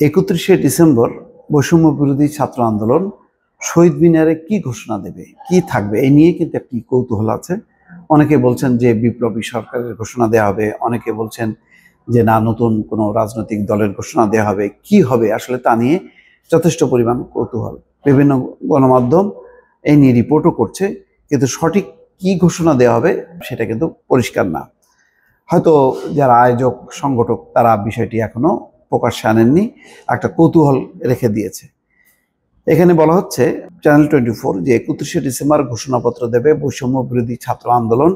31শে December বৈষম্য বিরোধী ছাত্র আন্দোলন শহীদ মিনারে কি ঘোষণা দেবে, কি থাকবে, এই নিয়ে কিন্তু একটি কৌতূহল আছে। অনেকে বলছেন যে বিপ্লবী সরকারের ঘোষণা দেওয়া হবে, অনেকে বলছেন যে না, নতুন কোনো রাজনৈতিক দলের ঘোষণা দেওয়া হবে। কি হবে আসলে তা নিয়ে যথেষ্ট পরিমাণ কৌতূহল। বিভিন্ন গণমাধ্যম এই নিয়ে রিপোর্টও করছে, কিন্তু সঠিক কি ঘোষণা দেওয়া হবে সেটা কিন্তু পরিষ্কার না। হয়তো যারা আয়োজক সংগঠক তারা বিষয়টি এখনো প্রকাশ্যে আনেননি, একটা কৌতূহল রেখে দিয়েছে। এখানে বলা হচ্ছে চ্যানেল 24 যে 31শে ডিসেম্বর ঘোষণাপত্র দেবে বৈষম্য বিরোধী ছাত্র আন্দোলন,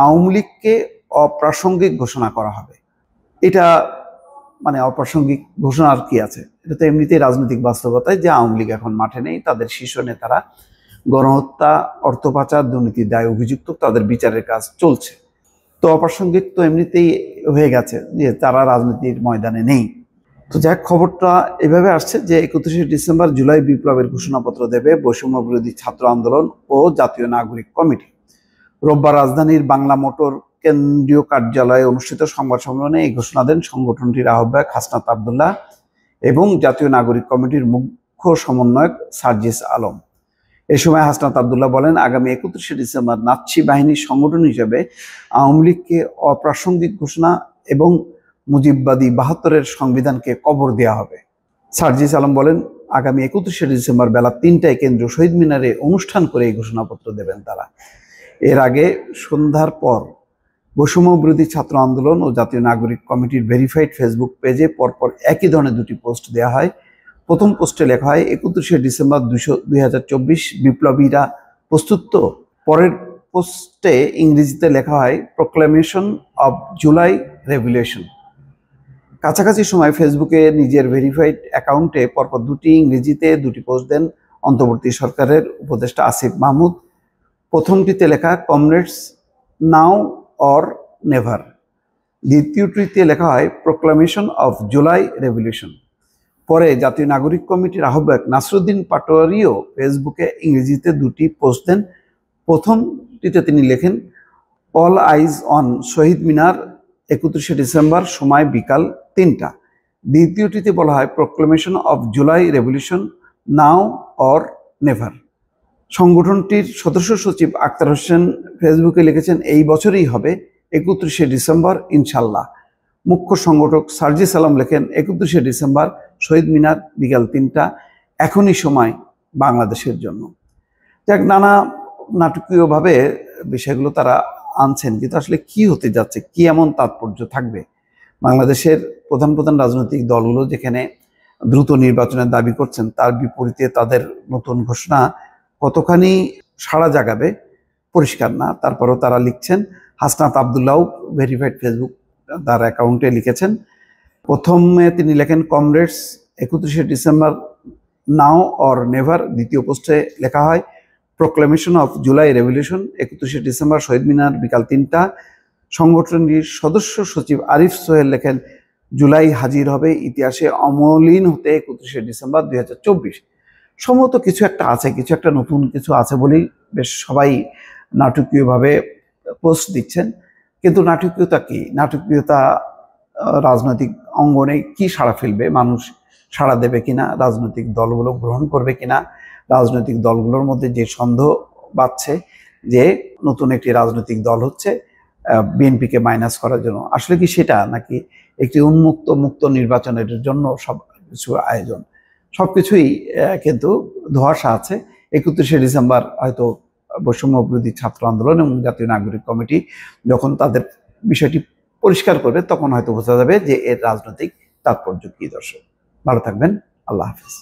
আওয়ামী লীগকে অপ্রাসঙ্গিক ঘোষণা করা হবে। এটা মানে অপ্রাসঙ্গিক ঘোষণা আর কি আছে? এটা তো এমনিতেই রাজনৈতিক বাস্তবতায় যে আওয়ামী লীগ এখন মাঠে নেই, তাদের শীর্ষ নেতারা গণহত্যা, অর্থ পাচার, দুর্নীতির দায়ে অভিযুক্ত, তাদের বিচারের কাজ চলছে। তো অপ্রাসঙ্গিক তো এমনিতেই হয়ে গেছে যে তারা রাজনীতির ময়দানে নেই। তো যাক, খবরটা এভাবে আসছে যে 31শে ডিসেম্বর জুলাই বিপ্লবের ঘোষণাপত্র দেবে বৈষম্য বিরোধী ছাত্র আন্দোলন ও জাতীয় নাগরিক কমিটি। রোববার রাজধানীর বাংলা মোটর কেন্দ্রীয় কার্যালয়ে অনুষ্ঠিত সংবাদ সম্মেলনে এই ঘোষণা দেন সংগঠনটির আহ্বায়ক হাসনাত আব্দুল্লাহ এবং জাতীয় নাগরিক কমিটির মুখ্য সমন্বয়ক সার্জিস আলম। এই সময় হাসনাত আব্দুল্লাহ বলেন, আগামী 31শে ডিসেম্বর নাৎসি বাহিনীর সংগঠন হিসেবে আওয়ামী লীগকে অপ্রাসঙ্গিক ঘোষণা এবং মুজিববাদী 72-এর সংবিধানকে কবর দেওয়া হবে। সার্জিস আলম বলেন, আগামী 31শে ডিসেম্বর বেলা 3টায় কেন্দ্রীয় শহীদ মিনারে অনুষ্ঠান করে এই ঘোষণাপত্র দেবেন তারা। এর আগে সন্ধ্যার পর বৈষম্য বিরোধী ছাত্র আন্দোলন ও জাতীয় নাগরিক কমিটির ভেরিফাইড ফেসবুক পেজে পরপর একই ধরনের দুটি পোস্ট দেওয়া হয়। প্রথম পোস্টে লেখা হয় 31শে ডিসেম্বর 2024 বিপ্লবীরা প্রস্তুত তো। পরের পোস্টে ইংরেজিতে লেখা হয় প্রোক্লেমেশন অব জুলাই রেভলিউশন। কাছাকাছি সময় ফেসবুকে নিজের ভেরিফাইড অ্যাকাউন্টে পরপর দুটি ইংরেজিতে দুটি পোস্ট দেন অন্তর্বর্তী সরকারের উপদেষ্টা আসিফ মাহমুদ। প্রথমটিতে লেখা কমরেডস নাও অর নেভার, দ্বিতীয়টিতে লেখা হয় প্রোক্লামেশন অফ জুলাই রেভলিউশন। পরে জাতীয় নাগরিক কমিটির আহ্বায়ক নাসরুদ্দিন পাটোয়ারিও ফেসবুকে ইংরেজিতে দুটি পোস্ট দেন। প্রথমটিতে তিনি লেখেন all eyes on Shaheed Minar 31শে ডিসেম্বর, সময় বিকাল 3টা। দ্বিতীয়টিতে বলা হয় proclamation of July revolution now or never. সংগঠনটির সদস্য সচিব আক্তার হোসেন ফেসবুকে লিখেছেন, এই বছরই হবে 31শে ডিসেম্বর ইনশাল্লাহ। মুখ্য সংগঠক সার্জিস আলম লেখেন, 31শে ডিসেম্বর শহীদ মিনার বিকাল 3টা, এখনই সময় বাংলাদেশের জন্য। যাক, নানা নাটকীয়ভাবে বিষয়গুলো তারা আনছেন, কিন্তু আসলে কি হতে যাচ্ছে, কি এমন তাৎপর্য থাকবে? বাংলাদেশের প্রধান প্রধান রাজনৈতিক দলগুলো যেখানে দ্রুত নির্বাচনের দাবি করছেন, তার বিপরীতে তাদের নতুন ঘোষণা কতখানি সাড়া জাগাবে পরিষ্কার না। তারপরও তারা লিখছেন। হাসনাত আব্দুল্লাহ ভেরিফাইড ফেসবুক তার অ্যাকাউন্টে লিখেছেন, প্রথমে তিনি লেখেন কমরেডস 31শে ডিসেম্বর নাও অর নেভার। দ্বিতীয় পোস্টে লেখা হয় প্রোক্লেমেশন অফ জুলাই রেভলিউশন, 31শে ডিসেম্বর শহীদ মিনার বিকাল 3টা। সংগঠনটির সদস্য সচিব আরিফ সোহেল লেখেন, জুলাই হাজির হবে ইতিহাসে অমলিন হতে 31শে ডিসেম্বর 2024। সম্ভবত কিছু একটা আছে, কিছু একটা নতুন কিছু আছে বলেই বেশ সবাই নাটকীয়ভাবে পোস্ট দিচ্ছেন। কিন্তু নাটকীয়তা কি? নাটকীয়তা রাজনৈতিক অঙ্গনে কি সাড়া ফেলবে? মানুষ সাড়া দেবে কিনা? রাজনৈতিক দলগুলো গ্রহণ করবে কিনা? রাজনৈতিক দলগুলোর মধ্যে যে সন্দেহ বাড়ছে যে নতুন একটি রাজনৈতিক দল হচ্ছে বিএনপিকে মাইনাস করার জন্য, আসলে কি সেটা, নাকি একটি মুক্ত নির্বাচনের জন্য সব কিছু আয়োজন? সবকিছুই কিন্তু ধোঁয়াশা আছে। 31শে ডিসেম্বর হয়তো বৈষম্য বিরোধী ছাত্র আন্দোলন এবং জাতীয় নাগরিক কমিটি যখন তাদের বিষয়টি পরিষ্কার করবে, তখন হয়তো বোঝা যাবে যে এর রাজনৈতিক তাৎপর্য কি। দর্শক ভালো থাকবেন, আল্লাহ হাফেজ।